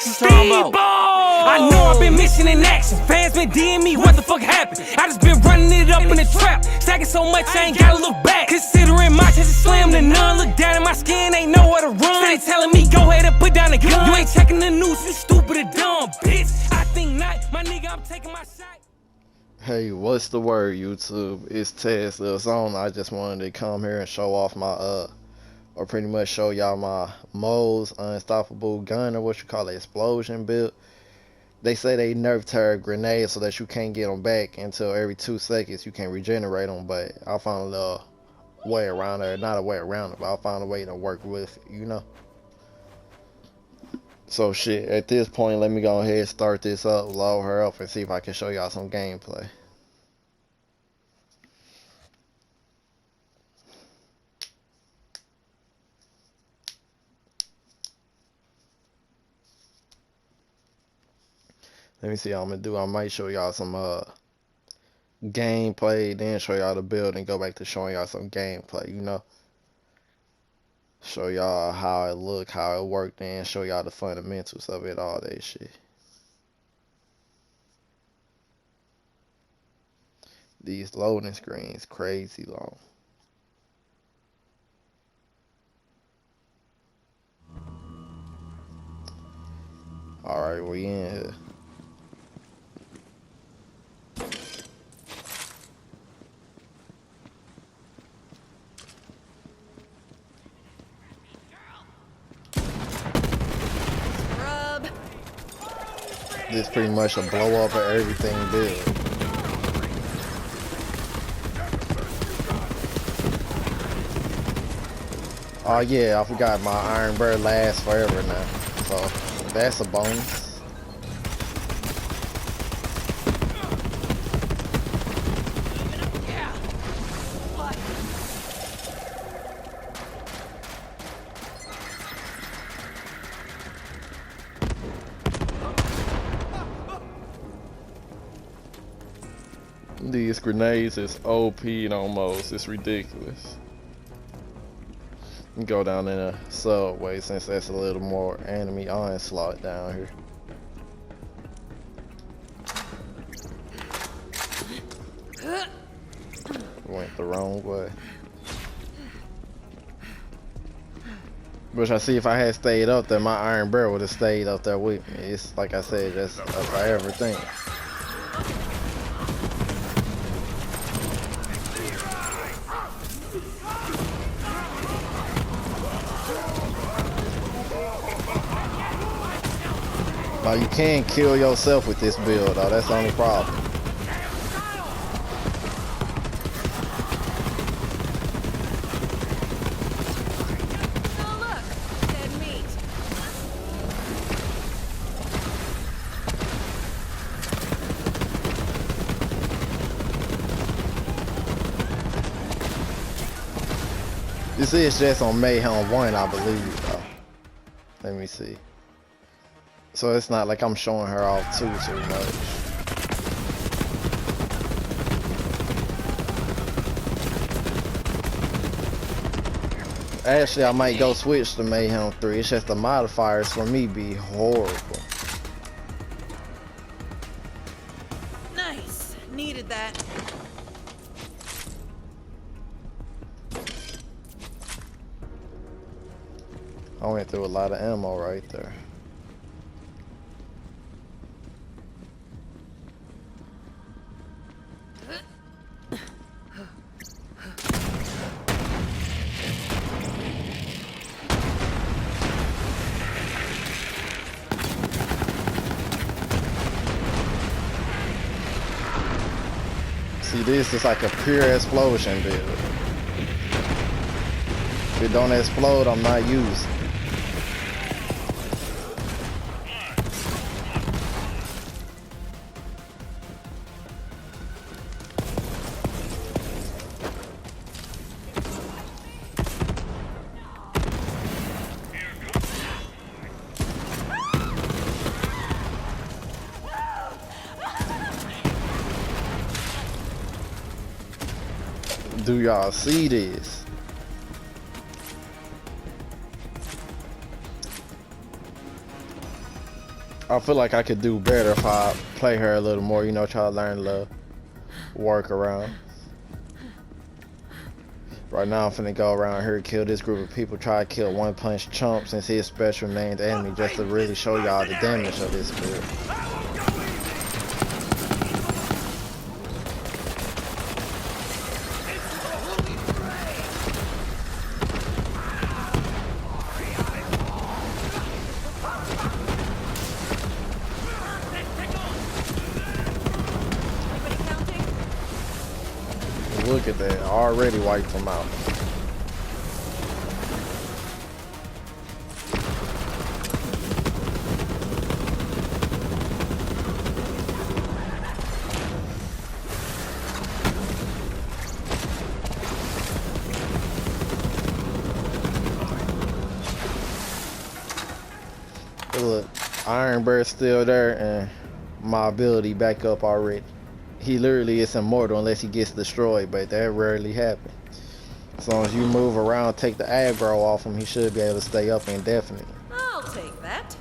fuck you talking about? I know I've been missing in action. Fans been DMing me, what the fuck happened? I just been running it up in the trap. Stacking so much I ain't gotta look back. Considering my chest is slim to none. Look down at my skin, ain't nowhere to run. They telling me go ahead and put down the gun. You ain't checking the news, you stupid or dumb, bitch. I think not, my nigga, I'm taking my shot. Hey, what's the word, YouTube? It's Tez Zone. I just wanted to come here and show off my or pretty much show y'all my Moze unstoppable gun, or what you call it, explosion build. They say they nerfed her grenade so that you can't get them back until every 2 seconds you can regenerate them, but I found a way around it. Not a way around it, but I found a way to work with it, you know. So shit, at this point, let me go ahead and start this up, load her up, and see if I can show y'all some gameplay. Let me see how I'm gonna do. I might show y'all some gameplay, then show y'all the build, and go back to showing y'all some gameplay, you know. Show y'all how it look, how it worked, and show y'all the fundamentals of it, all that shit. These loading screens crazy long. Alright, we in here. This pretty much a blow up of everything build. Oh yeah, I forgot my Iron Bird lasts forever now, so that's a bonus. These grenades is OP almost. It's ridiculous. Go down in a subway since that's a little more enemy onslaught down here. Went the wrong way. Which I see if I had stayed up there, my Iron Bear would have stayed up there with me. It's like I said, that's a forever thing. Now you can kill yourself with this build though, that's the only problem. Oh look, dead meat. This is just on Mayhem 1, I believe though. Let me see. So it's not like I'm showing her off too much. Actually, I might go switch to Mayhem 3. It's just the modifiers for me be horrible. Nice. Needed that. I went through a lot of ammo right there. See, this is like a pure explosion build. If it don't explode, I'm not using. Do y'all see this? I feel like I could do better if I play her a little more, you know, try to learn a little workaround. Right now I'm finna go around here, kill this group of people, try to kill one punch chumps and see his special named enemy just to really show y'all the damage of this build. Look at that, already wiped them out. But look, Iron Bird's still there and my ability back up already. He literally is immortal unless he gets destroyed, but that rarely happens. As long as you move around, take the aggro off him, he should be able to stay up indefinitely. I'll take that.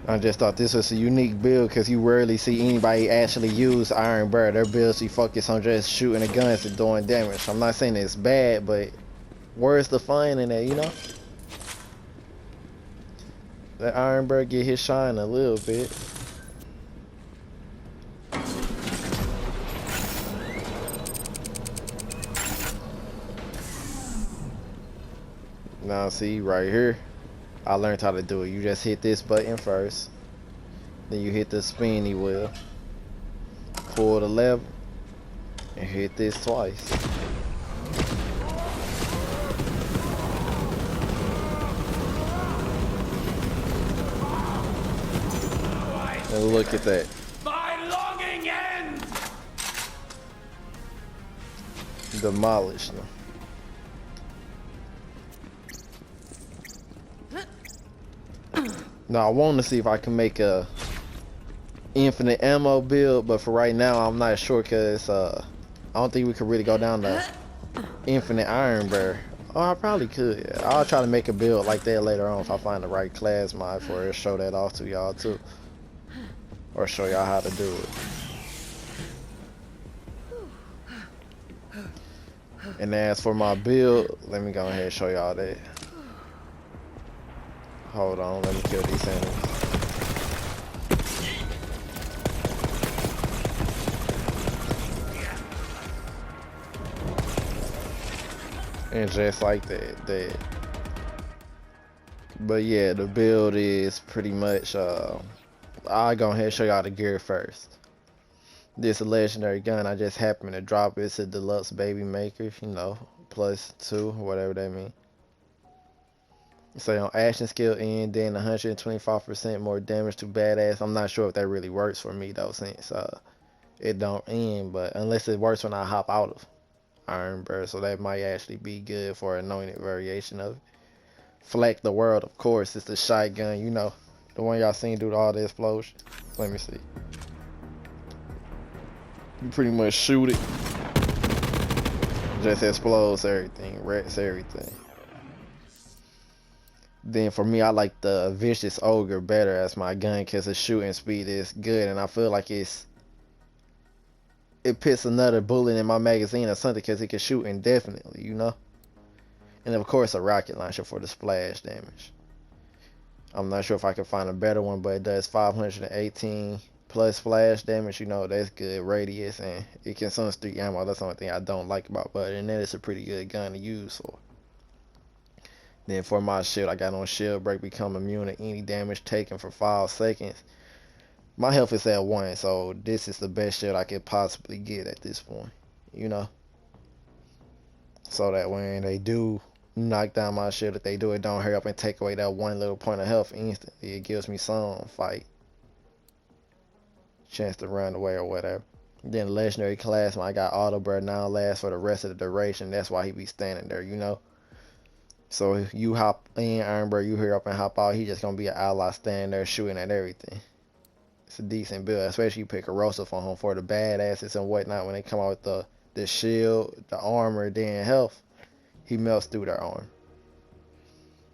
I just thought this was a unique build because you rarely see anybody actually use Iron Bird. Their builds he focus on just shooting the guns and doing damage. I'm not saying it's bad, but where's the fun in that, you know? Let Iron Bird get his shine a little bit. Now see right here, I learned how to do it. You just hit this button first, then you hit the spinny wheel, pull the lever, and hit this twice. And look at that. My longing ends. Demolished them. Now I want to see if I can make a infinite ammo build, but for right now I'm not sure because I don't think we could really go down the infinite Iron Bear. Oh, I probably could. Yeah. I'll try to make a build like that later on if I find the right class mod for it. Show that off to y'all too, or show y'all how to do it. And as for my build, let me go ahead and show y'all that. Hold on, let me kill these enemies. And just like that, dead. But yeah, the build is pretty much, I'll go ahead and show y'all the gear first. This is a legendary gun, I just happened to drop it. It's a deluxe baby maker, you know, +2, whatever that means. So on action skill end, then 125% more damage to badass. I'm not sure if that really works for me though, since it don't end, but unless it works when I hop out of Iron Bird, so that might actually be good for an anointed variation of it. Flak the world, of course, it's the shotgun, you know, the one y'all seen do all the explosion. Let me see. You pretty much shoot it, just explodes everything, wrecks everything. Then for me, I like the Vicious Ogre better as my gun because the shooting speed is good, and I feel like it puts another bullet in my magazine or something because it can shoot indefinitely, you know. And of course, a rocket launcher for the splash damage. I'm not sure if I can find a better one, but it does 518 plus splash damage. You know, that's good radius, and it can consumes 3 ammo. That's the only thing I don't like about it, but and then it's a pretty good gun to use for. Then for my shield, I got on shield break, become immune to any damage taken for 5 seconds. My health is at 1, so this is the best shield I could possibly get at this point, you know. So that when they do knock down my shield, if they do, it don't hurry up and take away that 1 little point of health instantly. It gives me some fight chance to run away or whatever. Then legendary class, when I got auto burn now lasts for the rest of the duration. That's why he be standing there, you know. So if you hop in Iron Bird, you hurry up and hop out, he just gonna be an ally standing there shooting at everything. It's a decent build, especially you pick corrosive on him for the badasses and whatnot. When they come out with the shield, the armor, then health, he melts through their arm.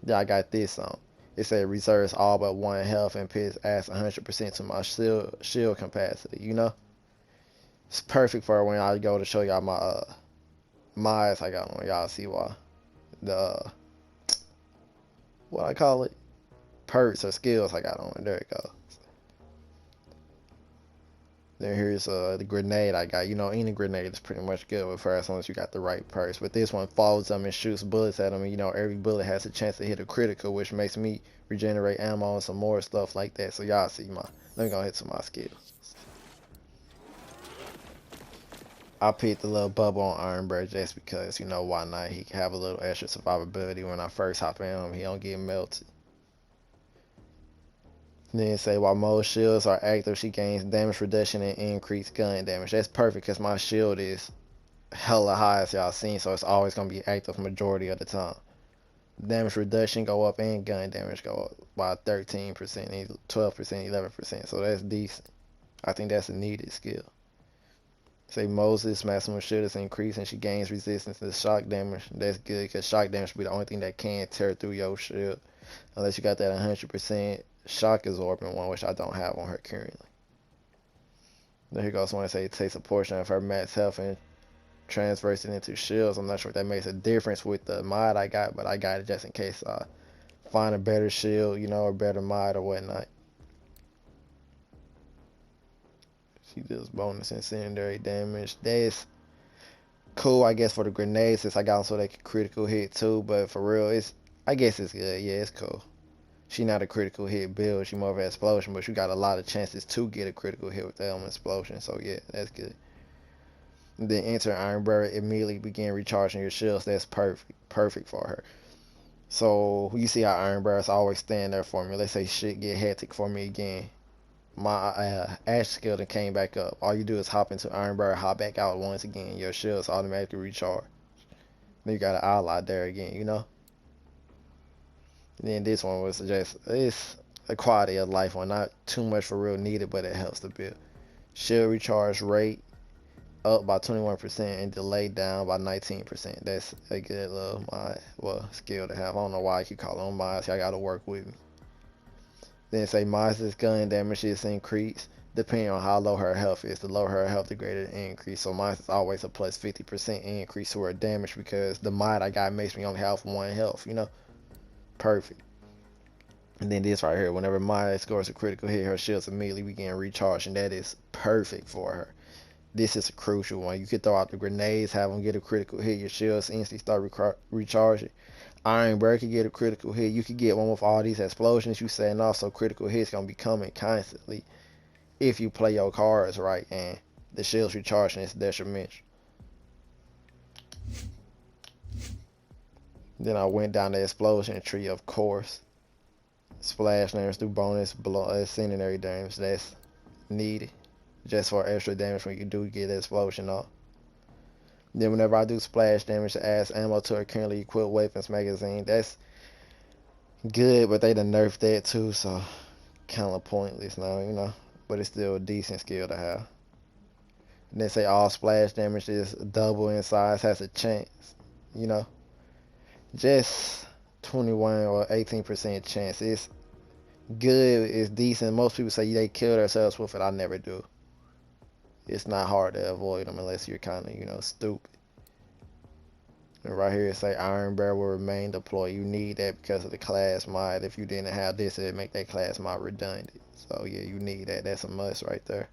Then I got this on. It said reserves all but 1 health and pits adds 100% to my shield capacity, you know? It's perfect for when I go to show y'all my mods I got on. Y'all see why. The what I call it? Perks or skills I got on. There it goes. Then here's the grenade I got. You know, any grenade is pretty much good with her as long as you got the right perks. But this one follows them and shoots bullets at them. And you know, every bullet has a chance to hit a critical, which makes me regenerate ammo and some more stuff like that. So y'all see my. Let me go hit some of my skills. I picked the little bubble on Iron Bear just because, you know, why not? He can have a little extra survivability when I first hop in him. He don't get melted. Then say while Moze shields are active, she gains damage reduction and increased gun damage. That's perfect because my shield is hella high as y'all seen, so it's always gonna be active majority of the time. Damage reduction go up and gun damage go up by 13%, 12%, 11%. So that's decent. I think that's a needed skill. Say Moze's maximum shield is increased and she gains resistance to shock damage. That's good because shock damage will be the only thing that can tear through your shield. Unless you got that 100% shock absorbing one, which I don't have on her currently. Then here goes when I say it takes a portion of her max health and transfers it into shields. I'm not sure if that makes a difference with the mod I got, but I got it just in case I find a better shield, you know, or better mod or whatnot. She does bonus incendiary damage. That's cool, I guess, for the grenades since I got them so they can critical hit too. But for real, I guess it's good. Yeah, it's cool. She not a critical hit build. She more of an explosion, but you got a lot of chances to get a critical hit with that explosion. So yeah, that's good. Then enter Iron Bear, immediately begin recharging your shields. That's perfect for her. So you see how Iron Bears always stand there for me. Let's say shit get hectic for me again. My Ash skill that came back up. All you do is hop into Iron Bear, hop back out once again. Your shields automatically recharge. Then you got an ally there again, you know. And then this one was just, it's a quality of life one, not too much for real needed, but it helps to build. Shield recharge rate up by 21% and delay down by 19%. That's a good little skill to have. I don't know why I keep calling them mods. Y'all gotta work with me. Then say Moze's gun damage is increased depending on how low her health is. The lower her health, the greater the increase. So mine is always a plus 50% increase to her damage because the mod I got makes me only have 1 health, you know. Perfect. And then this right here, whenever Moze scores a critical hit, her shields immediately begin recharging. That is perfect for her. This is a crucial one. You could throw out the grenades, have them get a critical hit, your shields instantly start recharging. Iron Bear could get a critical hit. You could get one with all these explosions you setting off, so critical hits gonna be coming constantly if you play your cards right and the shields recharging is detrimental. Then I went down the explosion tree, of course. Splash damage do bonus incendiary damage. That's needed just for extra damage when you do get the explosion off. Then whenever I do splash damage, it adds ammo to a currently equipped weapons magazine. That's good, but they done nerfed that too, so kind of pointless now, you know. But it's still a decent skill to have. And they say all splash damage is double in size, has a chance, you know. Just 21 or 18% chance. It's good, it's decent. Most people say they kill themselves with it. I never do. It's not hard to avoid them unless you're kind of, you know, stupid. And right here it say Iron Bear will remain deployed. You need that because of the class mod. If you didn't have this, it'd make that class mod redundant. So yeah, you need that. That's a must right there.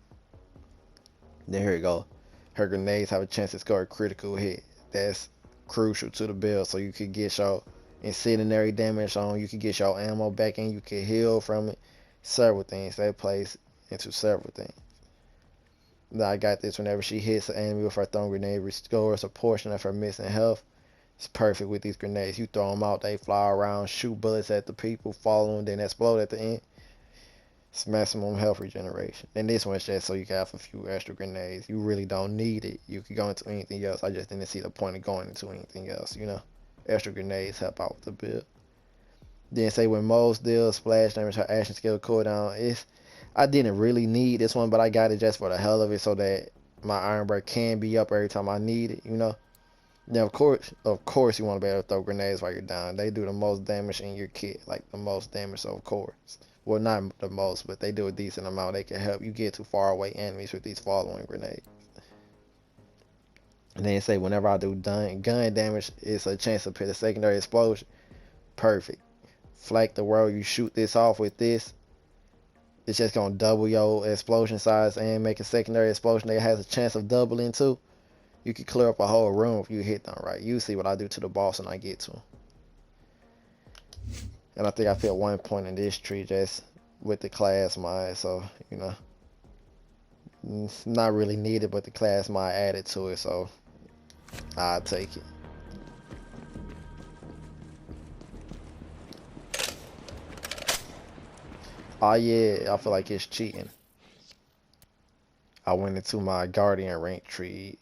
Then here you go. Her grenades have a chance to score a critical hit. That's crucial to the build. So you could get your incendiary damage on. You could get your ammo back in. You could heal from it. Several things. That plays into several things. I got this whenever she hits an enemy with her throwing grenade, restores a portion of her missing health. It's perfect with these grenades. You throw them out, they fly around, shoot bullets at the people, follow them, then explode at the end. It's maximum health regeneration. And this one's just so you can have a few extra grenades. You really don't need it. You can go into anything else. I just didn't see the point of going into anything else, you know. Extra grenades help out with the build. Then say when Moze deals splash damage, her action skill cooldown. I didn't really need this one, but I got it just for the hell of it so that my Iron Bear can be up every time I need it, you know. Yeah, of course, you want to be able to throw grenades while you're down. They do the most damage in your kit, like the most damage, so of course. Well, not the most, but they do a decent amount. They can help you get to far away enemies with these following grenades. And then say whenever I do gun damage, it's a chance to put a secondary explosion. Perfect. Flank the world, you shoot this off with this. It's just gonna double your explosion size and make a secondary explosion that has a chance of doubling too. You can clear up a whole room if you hit them right. You see what I do to the boss when I get to him. And I think I feel 1 point in this tree just with the class mod, so you know, it's not really needed, but the class mod added to it, so I'll take it. Oh yeah, I feel like it's cheating. I went into my guardian rank tree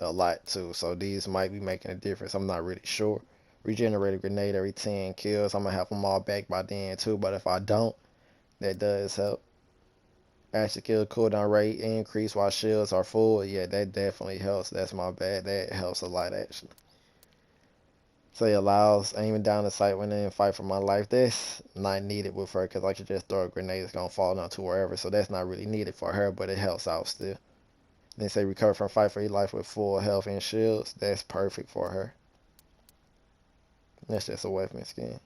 a lot too, so these might be making a difference. I'm not really sure. Regenerate a grenade every 10 kills. I'm gonna have them all back by then too, but if I don't, that does help. Actually kill cooldown rate increase while shields are full. Yeah, that definitely helps. That's my bad. That helps a lot actually. Say allows aiming down the sight when in fight for my life. That's not needed with her because I could just throw a grenade, it's gonna fall down to wherever. So that's not really needed for her, but it helps out still. Then say recover from fight for your life with full health and shields. That's perfect for her. That's just a weapon skin.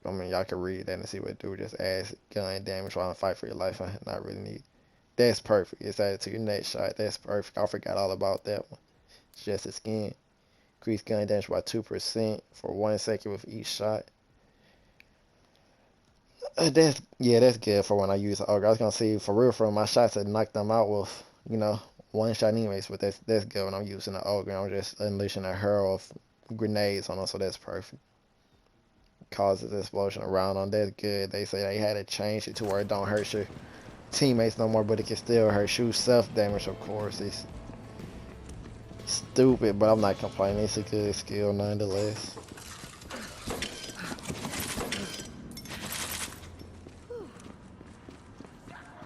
I mean, y'all can read that and see what it do. Just adds gun damage while in fight for your life. Not really needed. That's perfect. It's added to your next shot. That's perfect. I forgot all about that one. It's just a skin. Increase gun damage by 2% for 1 second with each shot. That's good for when I use the ogre. I was gonna say for real, my shots that knock them out with, you know, 1 shot anyways. But that's good when I'm using the ogre. I'm just unleashing a hurl of grenades on them, so that's perfect. Causes explosion around them. That's good. They say they had to change it to where it don't hurt your teammates no more, but it can still hurt you. Self damage, of course. It's stupid, but I'm not complaining. It's a good skill nonetheless.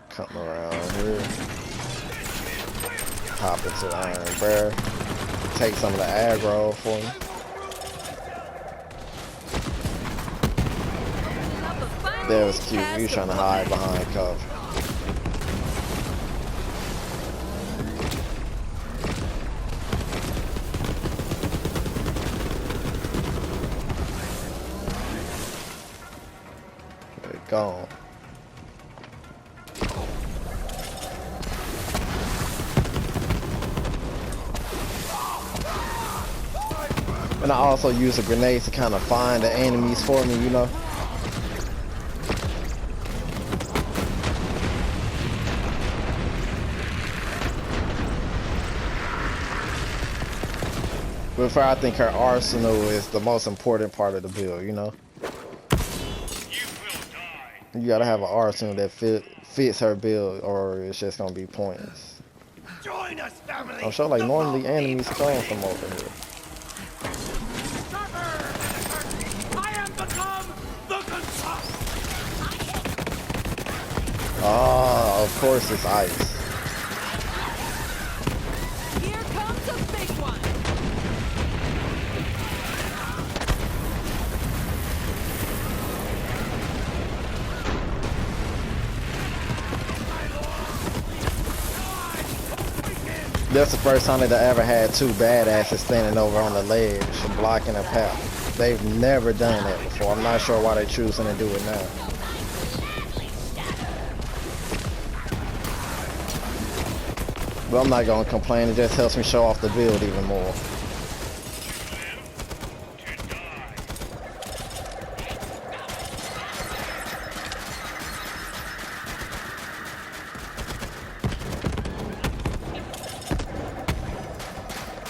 Come around here. Hop into the Iron Bear. Take some of the aggro for me. That was cute. He was trying to hide behind cover. Gone. And I also use the grenades to kind of find the enemies for me, you know. But I think her arsenal is the most important part of the build, you know. You gotta have an arsenal that fits her build, or it's just gonna be pointless. Join us, family. I'm sure, like, normally enemies come from over here. I am become the Gunsplosion. Ah, of course it's ice. Here comes a big one. That's the first time that I ever had 2 badasses standing over on the ledge blocking a path. They've never done that before. I'm not sure why they're choosing to do it now. But I'm not gonna complain. It just helps me show off the build even more.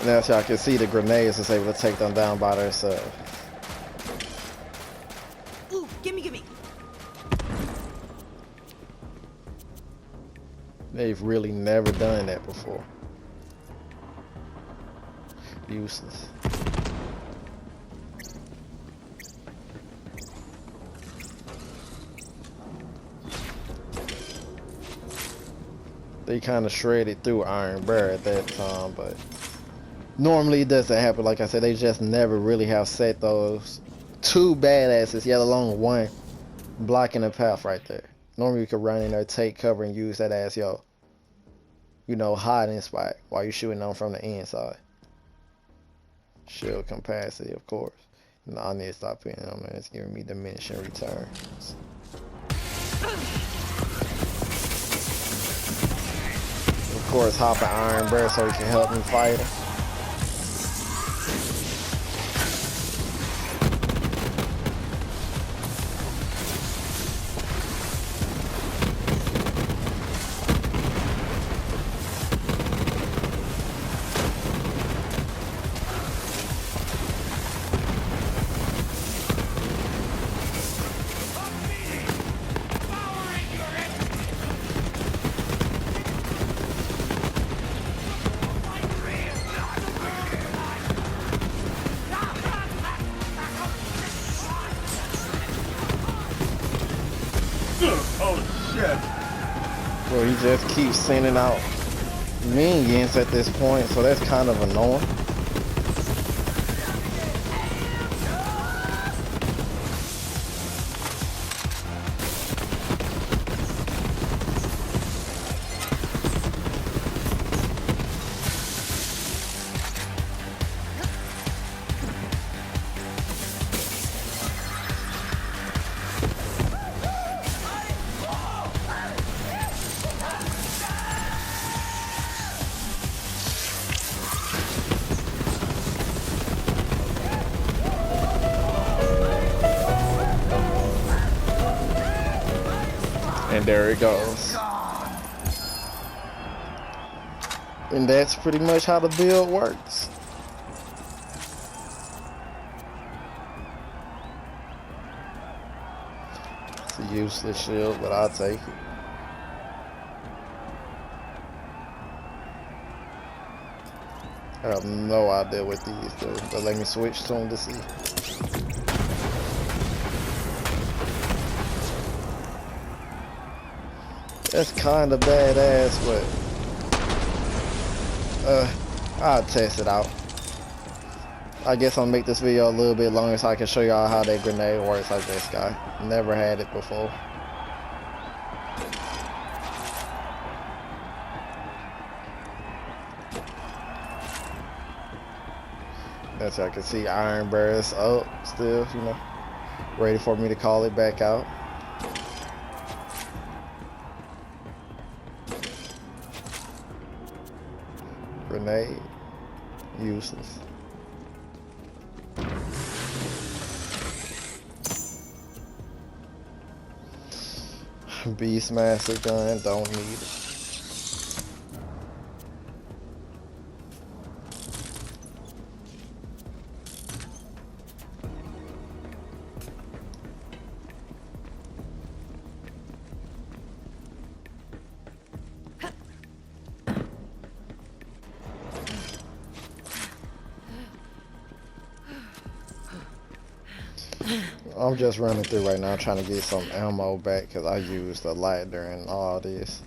Now, so y'all can see the grenades is able to take them down by themselves. Ooh, gimme. They've really never done that before. Useless. They kind of shredded through Iron Bear at that time, but Normally it doesn't happen. Like I said, they just never really have set those two badasses, yet alone one, blocking the path right there. Normally you could run in there, take cover, and use that as your, you know, hiding spot while you're shooting them from the inside. Shield capacity, of course. No, I need to stop hitting them, man. It's giving me diminishing returns. Of course, hop an Iron Bear so he can help me fight him. Oh shit! Well, he just keeps sending out minions at this point, so that's kind of annoying. And there it goes. And that's pretty much how the build works. It's a useless shield, but I'll take it. I have no idea what these do, but let me switch to them to see. That's kind of badass, but I'll test it out. I guess I'll make this video a little bit longer so I can show y'all how that grenade works like this guy. Never had it before. As I can see, Iron Bear's up still, you know, ready for me to call it back out. Grenade, useless. Beastmaster gun, don't need it. I'm just running through right now trying to get some ammo back because I used a lot during all this.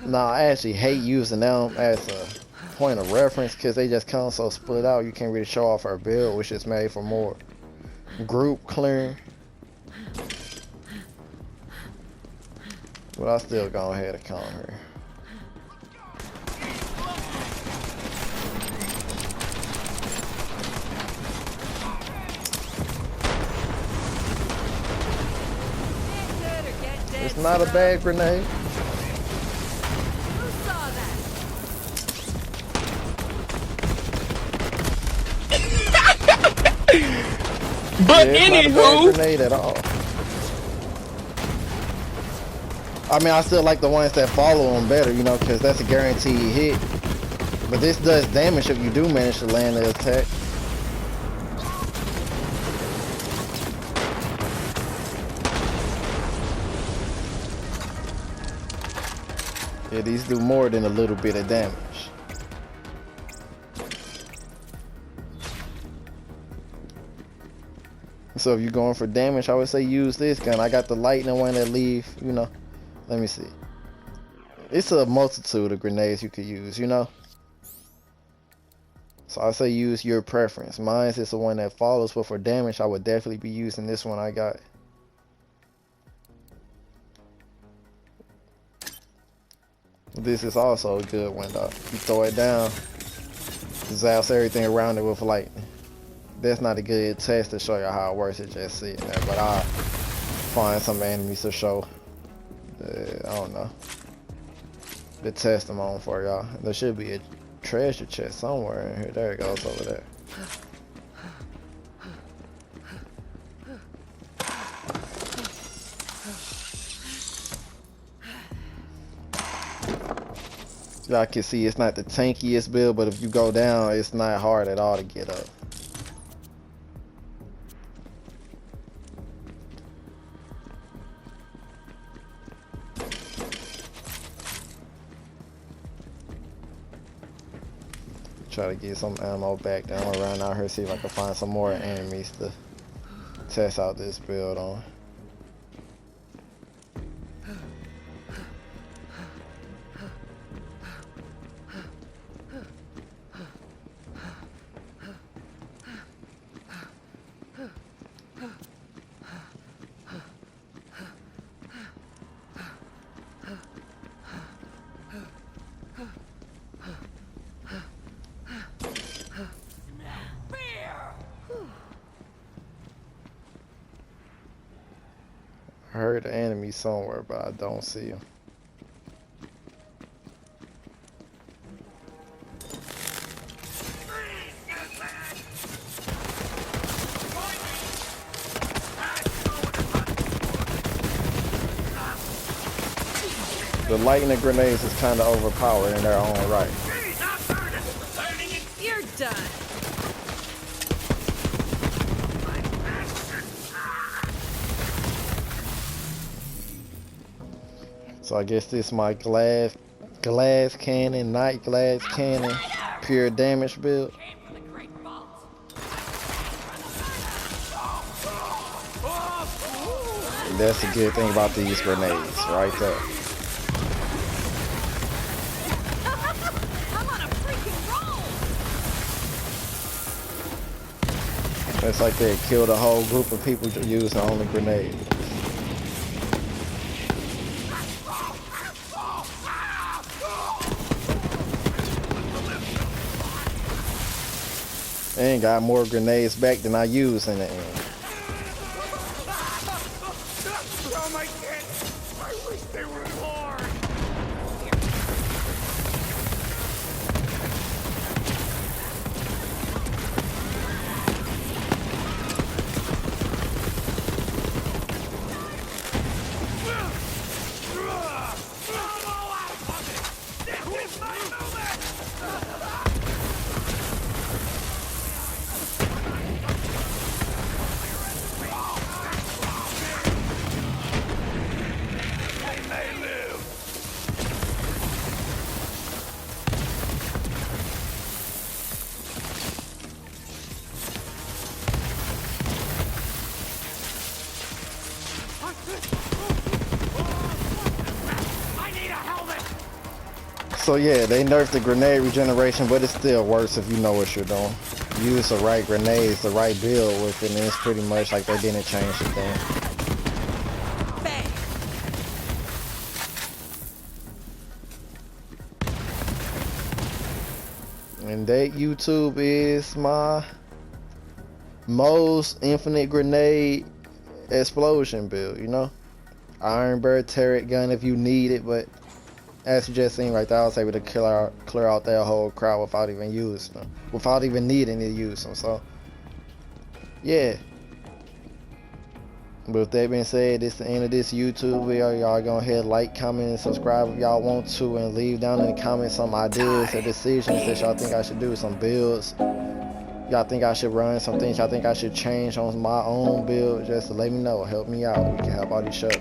Now I actually hate using them as a point of reference because they just come so split out you can't really show off our build, which is made for more group clearing. But I still go ahead and come here. It's not a bad grenade. Who saw that? But Yeah, it's not a bad anywho, grenade at all. I mean, I still like the ones that follow them better, you know, because that's a guaranteed hit. But this does damage if you do manage to land the attack. Yeah, these do more than a little bit of damage. So if you're going for damage, I would say use this gun. I got the lightning one that leave, you know. Let me see. It's a multitude of grenades you could use, you know? So I say use your preference. Mine is the one that follows, but for damage, I would definitely be using this one I got. This is also a good one though. You throw it down, zaps everything around it with lightning. That's not a good test to show you how it works. It's just sitting there, but I'll find some enemies to show. I don't know. The test them on for y'all. There should be a treasure chest somewhere in here. There it goes over there. Y'all can see it's not the tankiest build, but if you go down, it's not hard at all to get up. Try to get some ammo back down around out here, see if I can find some more enemies to test out this build on. I heard the enemy somewhere, but I don't see him. The lightning grenades is kind of overpowered in their own right. You're done. So I guess this is my glass cannon, night glass cannon, pure damage build. And that's the good thing about these grenades, right there. I'm on a freaking roll. It's like they killed a whole group of people using only grenades. And got more grenades back than I used in the end. Oh my kids! I wish they were more! This is my moment! So yeah, they nerfed the grenade regeneration, but it still works if you know what you're doing. Use the right grenades, the right build with it, and it's pretty much like they didn't change the thing. Bang. And that YouTube is my Moze infinite grenade explosion build, you know? Iron Bird turret gun if you need it, but as you just seen right there, I was able to clear out that whole crowd without even using them, without even needing to use them. So yeah, but with that being said, this is the end of this YouTube video. Y'all go ahead, like, comment, and subscribe if y'all want to, and leave down in the comments some ideas or decisions that y'all think I should do, some builds y'all think I should run, some things y'all think I should change on my own build. Just to let me know, help me out. We can help all these shows.